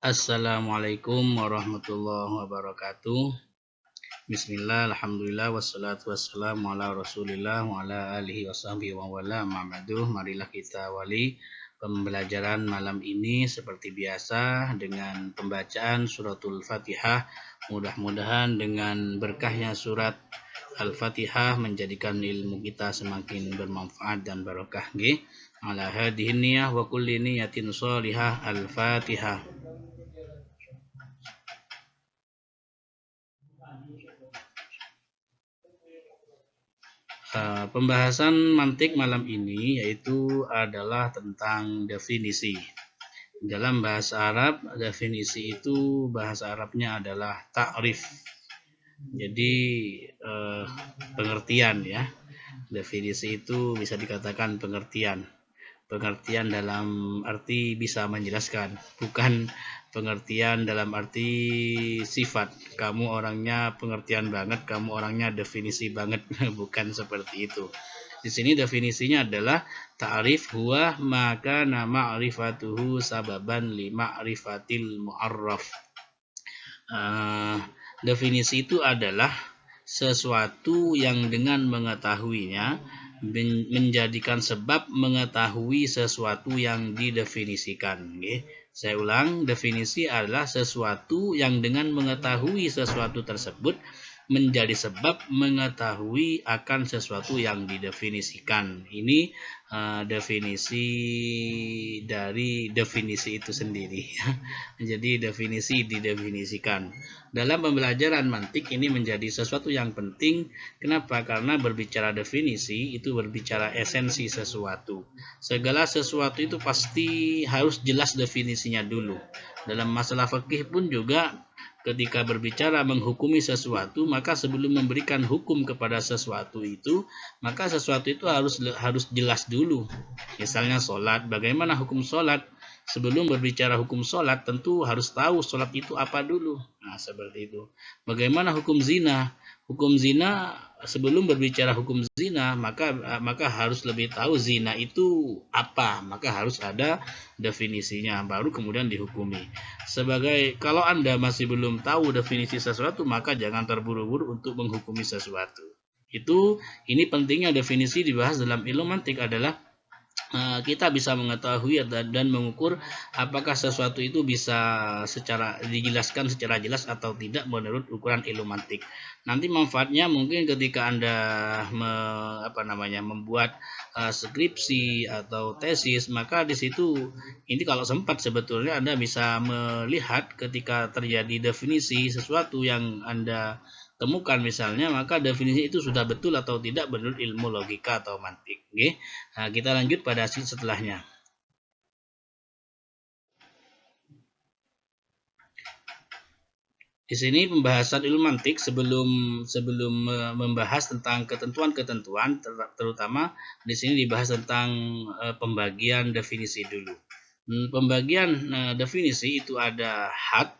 Assalamualaikum warahmatullahi wabarakatuh. Bismillah, alhamdulillah, wassalatu wassalamu ala rasulillah wa ala alihi washabihi wa wala ma'badu. Marilah kita awali pembelajaran malam ini seperti biasa dengan pembacaan suratul Fatihah. Mudah-mudahan dengan berkahnya surat Al-Fatihah menjadikan ilmu kita semakin bermanfaat dan barokah. Ala hadhihi niyah wa kulli niyatin shalihah. Al-Fatihah. Pembahasan mantik malam ini yaitu adalah tentang definisi. Dalam bahasa Arab, definisi itu bahasa Arabnya adalah ta'rif. Jadi pengertian ya. Definisi itu bisa dikatakan pengertian. Pengertian dalam arti bisa menjelaskan, bukan pengertian dalam arti sifat. Kamu orangnya pengertian banget, kamu orangnya definisi banget, bukan seperti itu. Di sini definisinya adalah ta'rif huwa maka nama ma'rifatuhu sababan li ma'rifatil mu'arraf. Definisi itu adalah sesuatu yang dengan mengetahuinya menjadikan sebab mengetahui sesuatu yang didefinisikan. Saya ulang, definisi adalah sesuatu yang dengan mengetahui sesuatu tersebut menjadi sebab mengetahui akan sesuatu yang didefinisikan. Ini definisi dari definisi itu sendiri. Jadi definisi didefinisikan. Dalam pembelajaran mantik ini menjadi sesuatu yang penting. Kenapa? Karena berbicara definisi itu berbicara esensi sesuatu. Segala sesuatu itu pasti harus jelas definisinya dulu. Dalam masalah fikih pun juga ketika berbicara menghukumi sesuatu, maka sebelum memberikan hukum kepada sesuatu itu, maka sesuatu itu harus jelas dulu. Misalnya sholat, bagaimana hukum sholat? Sebelum berbicara hukum sholat, tentu harus tahu sholat itu apa dulu. Nah, seperti itu. Bagaimana hukum zina? Hukum zina, sebelum berbicara hukum zina, maka harus lebih tahu zina itu apa. Maka harus ada definisinya, baru kemudian dihukumi. Kalau Anda masih belum tahu definisi sesuatu, maka jangan terburu-buru untuk menghukumi sesuatu. Ini pentingnya definisi dibahas dalam ilmu mantik adalah kita bisa mengetahui dan mengukur apakah sesuatu itu bisa dijelaskan secara jelas atau tidak menurut ukuran ilmu mantik. Nanti manfaatnya mungkin ketika Anda membuat skripsi atau tesis, maka di situ ini kalau sempat sebetulnya Anda bisa melihat ketika terjadi definisi sesuatu yang Anda temukan misalnya, maka definisi itu sudah betul atau tidak menurut ilmu logika atau mantik. Nah, kita lanjut pada setelahnya. Di sini pembahasan ilmu mantik sebelum membahas tentang ketentuan-ketentuan, terutama di sini dibahas tentang pembagian definisi dulu. Pembagian definisi itu ada had.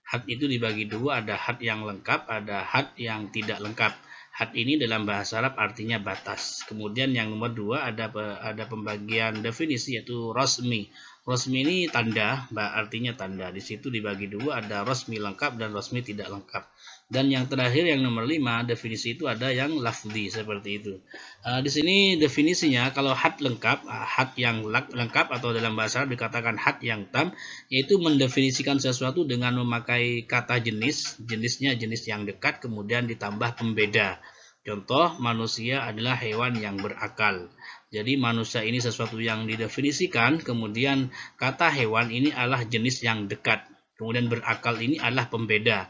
Had itu dibagi dua, ada had yang lengkap, ada had yang tidak lengkap. Had ini dalam bahasa Arab artinya batas. Kemudian yang nomor dua ada pembagian definisi yaitu rosmi. Rosmi ini tanda, artinya tanda. Di situ dibagi dua, ada rosmi lengkap dan rosmi tidak lengkap. Dan yang terakhir yang nomor 5 definisi itu ada yang lafzi seperti itu. Di sini definisinya kalau had lengkap, had yang lengkap atau dalam bahasa Arab dikatakan had yang tam, yaitu mendefinisikan sesuatu dengan memakai kata jenisnya jenis yang dekat kemudian ditambah pembeda. Contoh, manusia adalah hewan yang berakal. Jadi manusia ini sesuatu yang didefinisikan, kemudian kata hewan ini adalah jenis yang dekat. Kemudian berakal ini adalah pembeda.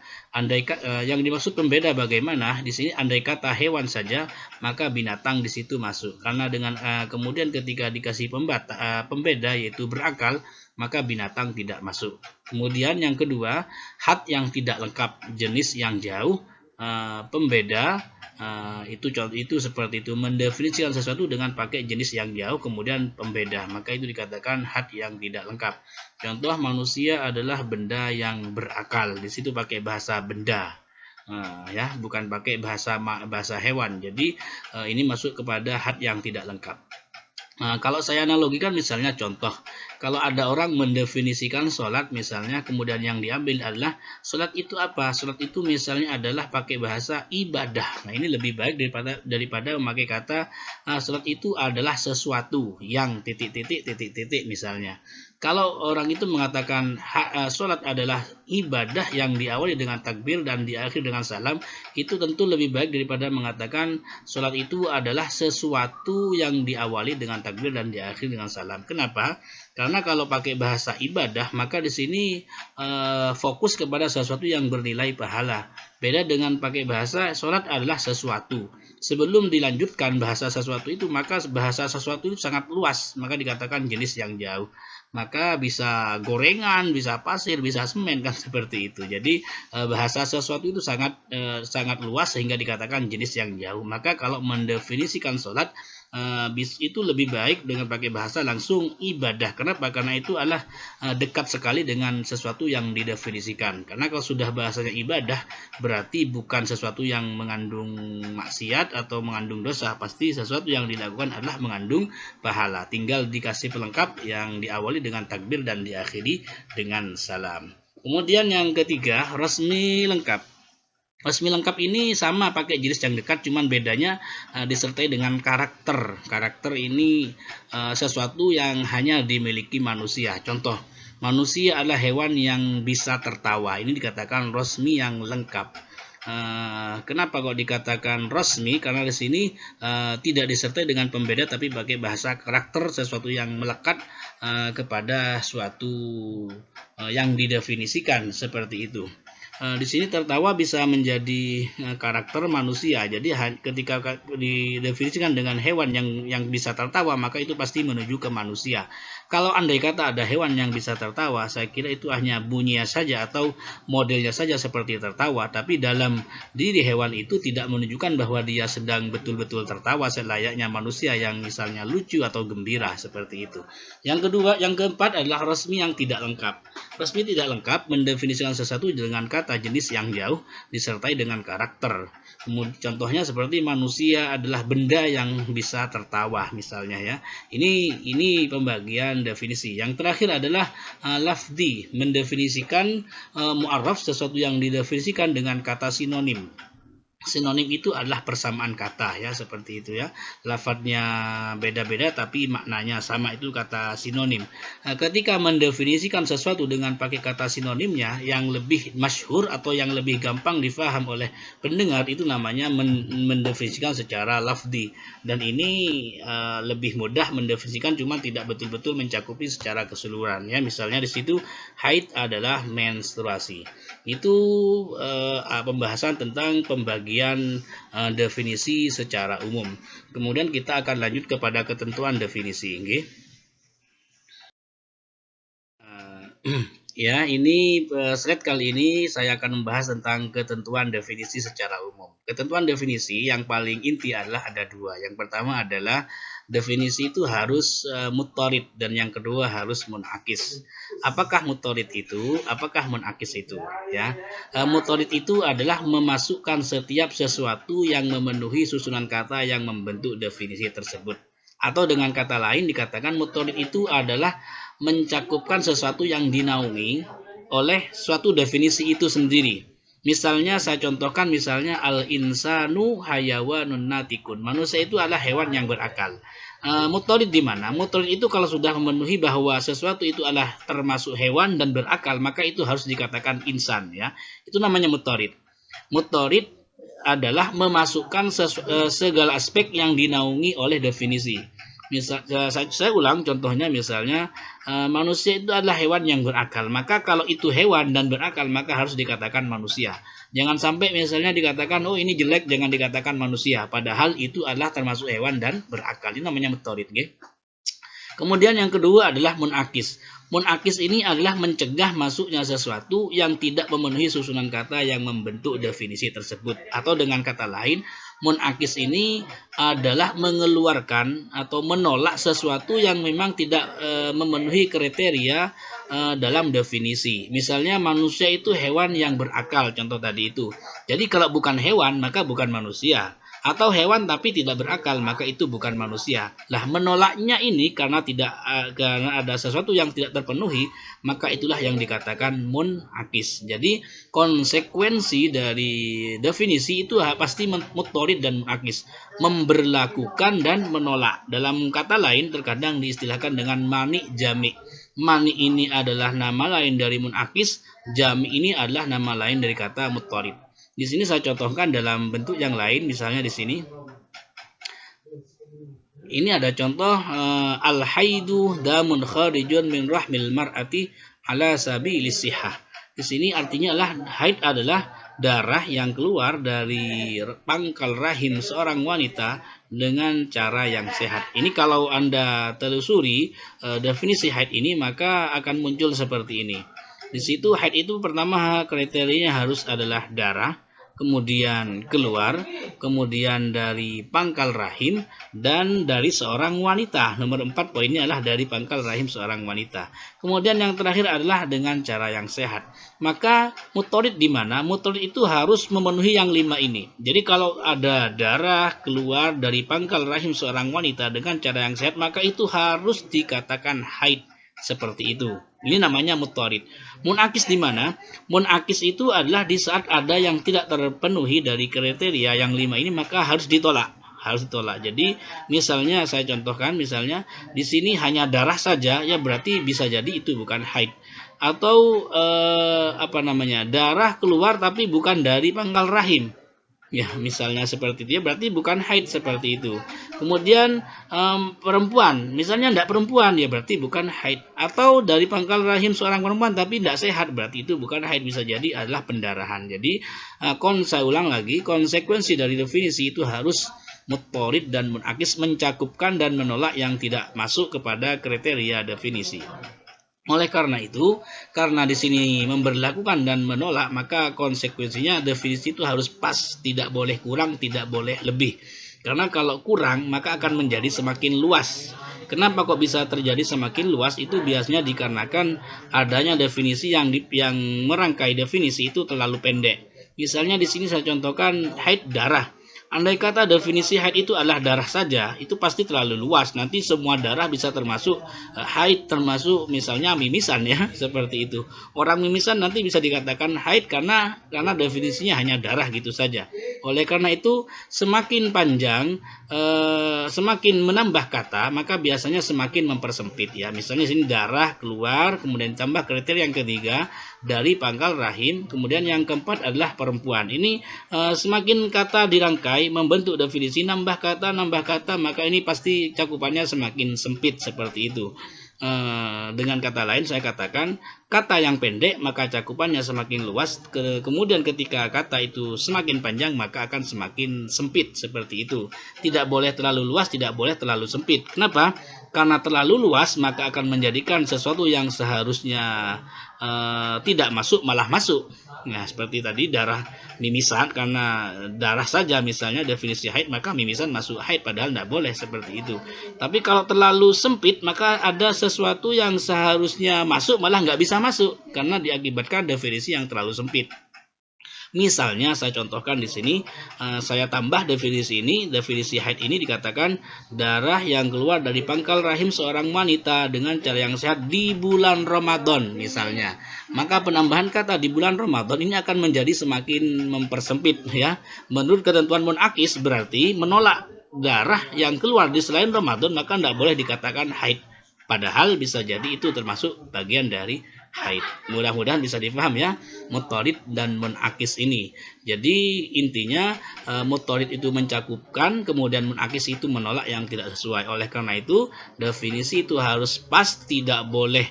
Yang dimaksud pembeda bagaimana? Di sini andai kata hewan saja, maka binatang di situ masuk. Karena dengan kemudian ketika dikasih pembeda yaitu berakal, maka binatang tidak masuk. Kemudian yang kedua, had yang tidak lengkap, jenis yang jauh, pembeda. Itu seperti itu, mendefinisikan sesuatu dengan pakai jenis yang jauh kemudian pembeda, maka itu dikatakan had yang tidak lengkap. Contoh, manusia adalah benda yang berakal, di situ pakai bahasa benda, bukan pakai bahasa hewan. Jadi ini masuk kepada had yang tidak lengkap. Kalau saya analogikan misalnya contoh, Kalau ada orang mendefinisikan sholat misalnya, kemudian yang diambil adalah sholat itu apa? Sholat itu misalnya adalah pakai bahasa ibadah. Nah, ini lebih baik daripada memakai kata sholat itu adalah sesuatu yang titik-titik misalnya. Kalau orang itu mengatakan sholat adalah ibadah yang diawali dengan takbir dan diakhiri dengan salam, itu tentu lebih baik daripada mengatakan sholat itu adalah sesuatu yang diawali dengan takbir dan diakhiri dengan salam. Kenapa? Karena kalau pakai bahasa ibadah, maka di sini fokus kepada sesuatu yang bernilai pahala. Beda dengan pakai bahasa sholat adalah sesuatu. Sebelum dilanjutkan bahasa sesuatu itu, maka bahasa sesuatu itu sangat luas, maka dikatakan jenis yang jauh. Maka bisa gorengan, bisa pasir, bisa semen, kan seperti itu. Jadi bahasa sesuatu itu sangat luas sehingga dikatakan jenis yang jauh. Maka kalau mendefinisikan sholat itu lebih baik dengan pakai bahasa langsung ibadah. Kenapa? Karena itu adalah dekat sekali dengan sesuatu yang didefinisikan. Karena kalau sudah bahasanya ibadah, berarti bukan sesuatu yang mengandung maksiat atau mengandung dosa. Pasti sesuatu yang dilakukan adalah mengandung pahala. Tinggal dikasih pelengkap yang diawali dengan takbir dan diakhiri dengan salam. Kemudian yang ketiga, resmi lengkap. Resmi lengkap ini sama pakai jenis yang dekat, cuman bedanya disertai dengan karakter. Karakter ini sesuatu yang hanya dimiliki manusia. Contoh, manusia adalah hewan yang bisa tertawa. Ini dikatakan resmi yang lengkap. Kenapa kok dikatakan resmi? Karena di sini tidak disertai dengan pembeda, tapi pakai bahasa karakter, sesuatu yang melekat kepada suatu yang didefinisikan seperti itu. Di sini tertawa bisa menjadi karakter manusia. Jadi ketika didefinisikan dengan hewan yang bisa tertawa, maka itu pasti menuju ke manusia. Kalau andai kata ada hewan yang bisa tertawa, saya kira itu hanya bunyinya saja atau modelnya saja seperti tertawa, tapi dalam diri hewan itu tidak menunjukkan bahwa dia sedang betul-betul tertawa selayaknya manusia yang misalnya lucu atau gembira seperti itu. Yang keempat adalah resmi yang tidak lengkap. Resmi tidak lengkap mendefinisikan sesuatu dengan kata jenis yang jauh disertai dengan karakter. Contohnya seperti manusia adalah benda yang bisa tertawa misalnya ya. Ini pembagian definisi. Yang terakhir adalah lafzi, mendefinisikan mu'arraf, sesuatu yang didefinisikan dengan kata sinonim. Sinonim itu adalah persamaan kata ya, seperti itu ya. Lafadznya beda-beda tapi maknanya sama, itu kata sinonim. Ketika mendefinisikan sesuatu dengan pakai kata sinonimnya yang lebih masyhur atau yang lebih gampang difaham oleh pendengar, itu namanya mendefinisikan secara lafzi. Dan ini lebih mudah mendefinisikan, cuma tidak betul-betul mencakupi secara keseluruhan ya. Misalnya di situ haid adalah menstruasi. Itu pembahasan tentang pembagian definisi secara umum. Kemudian kita akan lanjut kepada ketentuan definisi. Ya, ini slide kali ini saya akan membahas tentang ketentuan definisi secara umum. Ketentuan definisi yang paling inti adalah ada dua. Yang pertama adalah definisi itu harus muttarid, dan yang kedua harus munakis. Apakah muttarid itu? Apakah munakis itu? Ya, muttarid itu adalah memasukkan setiap sesuatu yang memenuhi susunan kata yang membentuk definisi tersebut. Atau dengan kata lain dikatakan muttarid itu adalah mencakupkan sesuatu yang dinaungi oleh suatu definisi itu sendiri. Misalnya saya contohkan, misalnya al-insanu hayawanun natikun. Manusia itu adalah hewan yang berakal. Muttarid di mana? Muttarid itu kalau sudah memenuhi bahwa sesuatu itu adalah termasuk hewan dan berakal, maka itu harus dikatakan insan ya. Itu namanya muttarid. Muttarid adalah memasukkan segala aspek yang dinaungi oleh definisi. Saya ulang contohnya, misalnya manusia itu adalah hewan yang berakal, maka kalau itu hewan dan berakal maka harus dikatakan manusia. Jangan sampai misalnya dikatakan oh ini jelek, jangan dikatakan manusia, padahal itu adalah termasuk hewan dan berakal. Ini namanya muttarid. Kemudian yang kedua adalah munakis. Munakis ini adalah mencegah masuknya sesuatu yang tidak memenuhi susunan kata yang membentuk definisi tersebut. Atau dengan kata lain, munakis ini adalah mengeluarkan atau menolak sesuatu yang memang tidak memenuhi kriteria dalam definisi. Misalnya manusia itu hewan yang berakal, contoh tadi itu. Jadi kalau bukan hewan maka bukan manusia. atau hewan tapi tidak berakal, maka itu bukan manusia. Lah menolaknya ini karena karena ada sesuatu yang tidak terpenuhi, maka itulah yang dikatakan munakis. Jadi konsekuensi dari definisi itu pasti mutorid dan munakis, memberlakukan dan menolak. Dalam kata lain terkadang diistilahkan dengan mani jami. Mani ini adalah nama lain dari munakis, jami ini adalah nama lain dari kata mutorid. Di sini saya contohkan dalam bentuk yang lain, misalnya di sini. Ini ada contoh al-haidu damun kharijun min rahmil mar'ati ala sabilis sihah. Di sini artinya adalah haid adalah darah yang keluar dari pangkal rahim seorang wanita dengan cara yang sehat. Ini kalau Anda telusuri definisi haid ini, maka akan muncul seperti ini. Di situ haid itu pertama kriterianya harus adalah darah, kemudian keluar, kemudian dari pangkal rahim, dan dari seorang wanita. Nomor 4 poinnya adalah dari pangkal rahim seorang wanita. Kemudian yang terakhir adalah dengan cara yang sehat. Maka mutorid di mana? Mutorid itu harus memenuhi yang 5 ini. Jadi kalau ada darah keluar dari pangkal rahim seorang wanita dengan cara yang sehat, maka itu harus dikatakan haid. Seperti itu. Ini namanya mutorid. Munakis di mana? Munakis itu adalah di saat ada yang tidak terpenuhi dari kriteria yang 5 ini, maka harus ditolak. Harus ditolak. Jadi misalnya saya contohkan, misalnya di sini hanya darah saja, ya berarti bisa jadi itu bukan haid. Atau darah keluar tapi bukan dari pangkal rahim. Ya, misalnya seperti itu, ya berarti bukan haid seperti itu. Kemudian perempuan, misalnya tidak perempuan, ya berarti bukan haid. Atau dari pangkal rahim seorang perempuan tapi tidak sehat, berarti itu bukan haid, bisa jadi adalah pendarahan. Jadi saya ulang lagi, konsekuensi dari definisi itu harus mutorid dan munakis, mencakupkan dan menolak yang tidak masuk kepada kriteria definisi. Oleh karena itu, karena di sini memberlakukan dan menolak, maka konsekuensinya definisi itu harus pas, tidak boleh kurang, tidak boleh lebih. Karena kalau kurang, maka akan menjadi semakin luas. Kenapa kok bisa terjadi semakin luas? Itu biasanya dikarenakan adanya definisi yang merangkai definisi itu terlalu pendek. Misalnya di sini saya contohkan haid darah. Andai kata definisi haid itu adalah darah saja, itu pasti terlalu luas. Nanti semua darah bisa termasuk haid, termasuk misalnya mimisan, ya, seperti itu. Orang mimisan nanti bisa dikatakan haid karena definisinya hanya darah gitu saja. Oleh karena itu, semakin panjang, semakin menambah kata, maka biasanya semakin mempersempit, ya. Misalnya sini darah keluar, kemudian tambah kriteria yang ketiga dari pangkal rahim, kemudian yang keempat adalah perempuan. Ini semakin kata dirangkai, membentuk definisi, nambah kata, maka ini pasti cakupannya semakin sempit seperti itu. Dengan kata lain saya katakan, kata yang pendek maka cakupannya semakin luas, kemudian ketika kata itu semakin panjang maka akan semakin sempit, seperti itu. Tidak boleh terlalu luas, tidak boleh terlalu sempit. Kenapa? Karena terlalu luas maka akan menjadikan sesuatu yang seharusnya tidak masuk malah masuk. Nah, seperti tadi darah mimisan, karena darah saja misalnya definisi haid, maka mimisan masuk haid, padahal tidak boleh seperti itu. Tapi kalau terlalu sempit, maka ada sesuatu yang seharusnya masuk malah nggak bisa masuk karena diakibatkan definisi yang terlalu sempit. Misalnya saya contohkan di sini, saya tambah definisi ini. Definisi haid ini dikatakan darah yang keluar dari pangkal rahim seorang wanita dengan cara yang sehat di bulan Ramadan misalnya. Maka penambahan kata di bulan Ramadan ini akan menjadi semakin mempersempit, ya. Menurut ketentuan munakis berarti menolak darah yang keluar di selain Ramadan, maka tidak boleh dikatakan haid. Padahal bisa jadi itu termasuk bagian dari haid. Mudah-mudahan bisa dipaham, ya, mutorid dan munakis ini. Jadi intinya mutorid itu mencakupkan, kemudian munakis itu menolak yang tidak sesuai. Oleh karena itu definisi itu harus pas, tidak boleh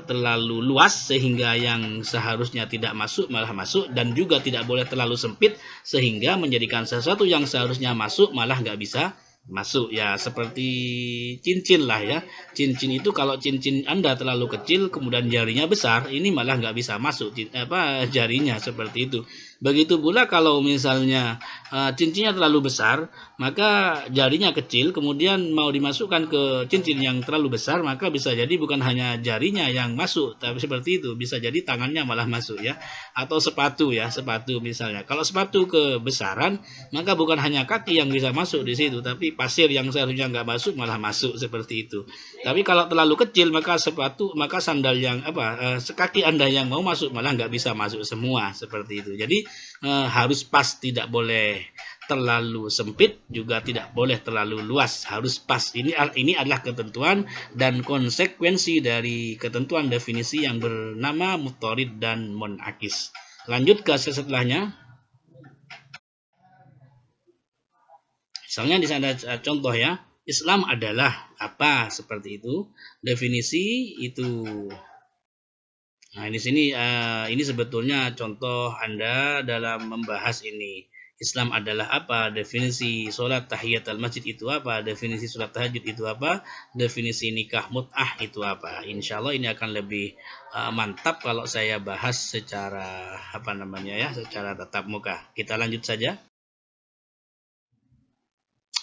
terlalu luas sehingga yang seharusnya tidak masuk malah masuk, dan juga tidak boleh terlalu sempit sehingga menjadikan sesuatu yang seharusnya masuk malah nggak bisa masuk, ya. Seperti cincin lah, ya. Cincin itu kalau cincin Anda terlalu kecil kemudian jarinya besar, ini malah nggak bisa masuk jarinya, seperti itu. Begitu pula kalau misalnya cincinnya terlalu besar, maka jarinya kecil, kemudian mau dimasukkan ke cincin yang terlalu besar, maka bisa jadi bukan hanya jarinya yang masuk, tapi seperti itu, bisa jadi tangannya malah masuk ya. Atau sepatu ya, sepatu misalnya. Kalau sepatu kebesaran, maka bukan hanya kaki yang bisa masuk di situ, tapi pasir yang seharusnya nggak masuk malah masuk seperti itu. Tapi kalau terlalu kecil, maka maka sandal yang kaki Anda yang mau masuk malah nggak bisa masuk semua seperti itu. Jadi harus pas, tidak boleh terlalu sempit, juga tidak boleh terlalu luas, harus pas. Ini adalah ketentuan dan konsekuensi dari ketentuan definisi yang bernama mutorid dan munakis. Lanjut ke setelahnya. Misalnya di sana contoh ya, Islam adalah apa, seperti itu. Definisi itu. Nah, di sini ini sebetulnya contoh Anda dalam membahas ini. Islam adalah apa? Definisi sholat tahiyatul masjid itu apa? Definisi sholat tahajud itu apa? Definisi nikah mut'ah itu apa? Insya Allah ini akan lebih mantap kalau saya bahas secara secara tatap muka. Kita lanjut saja.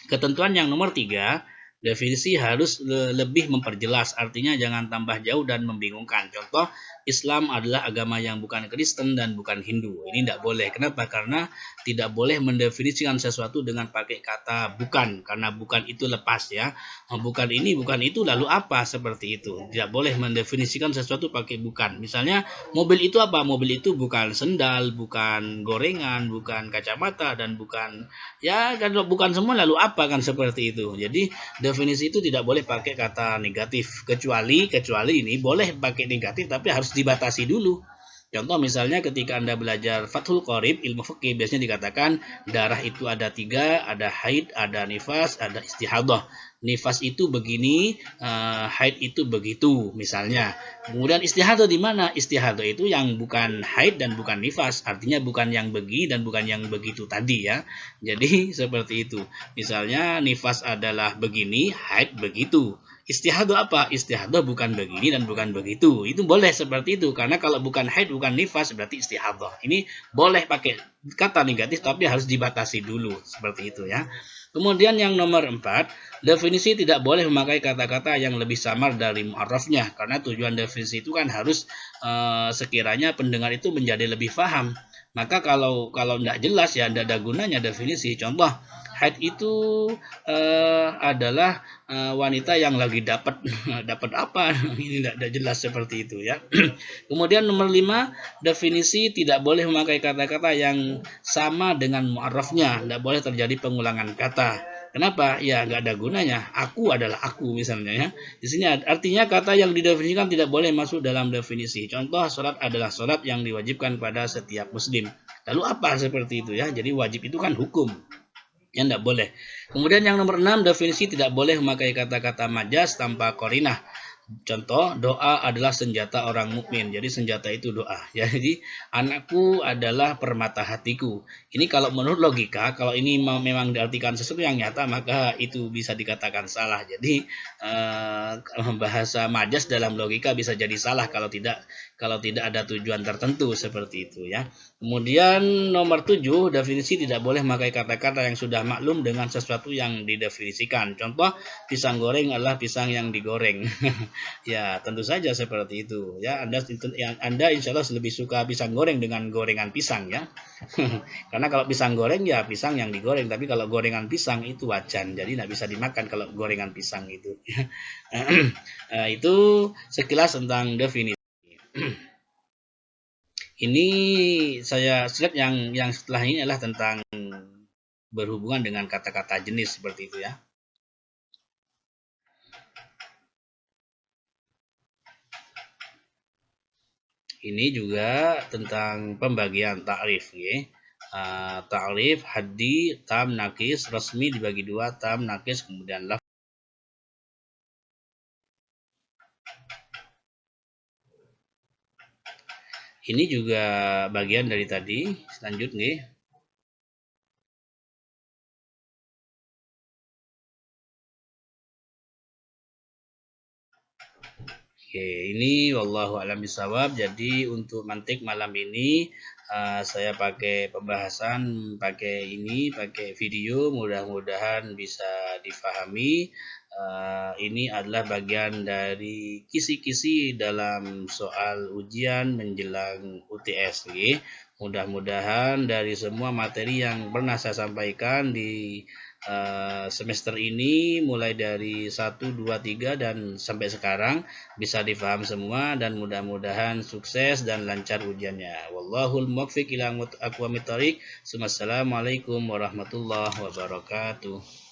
Ketentuan yang nomor 3, definisi harus lebih memperjelas, artinya jangan tambah jauh dan membingungkan. Contoh, Islam adalah agama yang bukan Kristen dan bukan Hindu. Ini tidak boleh. Kenapa? Karena tidak boleh mendefinisikan sesuatu dengan pakai kata bukan, karena bukan itu lepas ya. Bukan ini, bukan itu, lalu apa, seperti itu. Tidak boleh mendefinisikan sesuatu pakai bukan. Misalnya, mobil itu apa? Mobil itu bukan sendal, bukan gorengan, bukan kacamata, dan bukan ya, kalau bukan semua lalu apa, kan seperti itu. Jadi definisi itu tidak boleh pakai kata negatif, kecuali ini boleh pakai negatif tapi harus dibatasi dulu. Contoh misalnya ketika Anda belajar Fathul Qorib, ilmu fikih, biasanya dikatakan darah itu ada 3, ada haid, ada nifas, ada istihadah. Nifas itu begini, haid itu begitu misalnya. Kemudian istihadah di mana? Istihadah itu yang bukan haid dan bukan nifas, artinya bukan yang begini dan bukan yang begitu tadi ya. Jadi seperti itu. Misalnya nifas adalah begini, haid begitu. Istihadah apa? Istihadah bukan begini dan bukan begitu. Itu boleh seperti itu. Karena kalau bukan haid, bukan nifas, berarti istihadah. Ini boleh pakai kata negatif, tapi harus dibatasi dulu. Seperti itu ya. Kemudian yang nomor 4, definisi tidak boleh memakai kata-kata yang lebih samar dari mu'arrafnya. Karena tujuan definisi itu kan harus sekiranya pendengar itu menjadi lebih paham. Maka kalau tidak jelas ya tidak ada gunanya definisi. Contoh, haid itu adalah wanita yang lagi dapat dapat apa, ini tidak jelas seperti itu ya. Kemudian nomor 5, definisi tidak boleh memakai kata-kata yang sama dengan mu'arrafnya, tidak boleh terjadi pengulangan kata. Kenapa? Ya nggak ada gunanya. Aku adalah aku misalnya ya. Di sini artinya kata yang didefinisikan tidak boleh masuk dalam definisi. Contoh, sholat adalah sholat yang diwajibkan pada setiap muslim. Lalu apa seperti itu ya? Jadi wajib itu kan hukum. Ya tidak boleh. Kemudian yang nomor 6, definisi tidak boleh memakai kata-kata majas tanpa korinah. Contoh, doa adalah senjata orang mukmin. Jadi senjata itu doa. Jadi anakku adalah permata hatiku. Ini kalau menurut logika, kalau ini memang diartikan sesuatu yang nyata, maka itu bisa dikatakan salah. Jadi bahasa majas dalam logika bisa jadi salah kalau tidak ada tujuan tertentu seperti itu ya. Kemudian nomor 7, definisi tidak boleh memakai kata-kata yang sudah maklum dengan sesuatu yang didefinisikan. Contoh, pisang goreng adalah pisang yang digoreng. Ya, tentu saja seperti itu. Ya, Anda insya Allah lebih suka pisang goreng dengan gorengan pisang ya. Karena kalau pisang goreng ya pisang yang digoreng, tapi kalau gorengan pisang itu wajan. Jadi tidak bisa dimakan kalau gorengan pisang itu. Itu sekilas tentang definisi. Ini saya slide yang setelah ini adalah tentang berhubungan dengan kata-kata jenis seperti itu ya. Ini juga tentang pembagian ta'rif ya. Ta'rif, haddi, tam, nakis, resmi dibagi 2, tam, nakis, kemudian laf. Ini juga bagian dari tadi. Lanjut nih. Oke, ini wallahu a'lam bishawab. Jadi untuk mantik malam ini saya pakai pembahasan, pakai video, mudah-mudahan bisa difahami. Ini adalah bagian dari kisi-kisi dalam soal ujian menjelang UTS. Mudah-mudahan dari semua materi yang pernah saya sampaikan di semester ini, mulai dari 1, 2, 3 dan sampai sekarang bisa difaham semua, dan mudah-mudahan sukses dan lancar ujiannya. Wallahul muwaffiq ila aqwamit thoriq. Wassalamualaikum warahmatullahi wabarakatuh.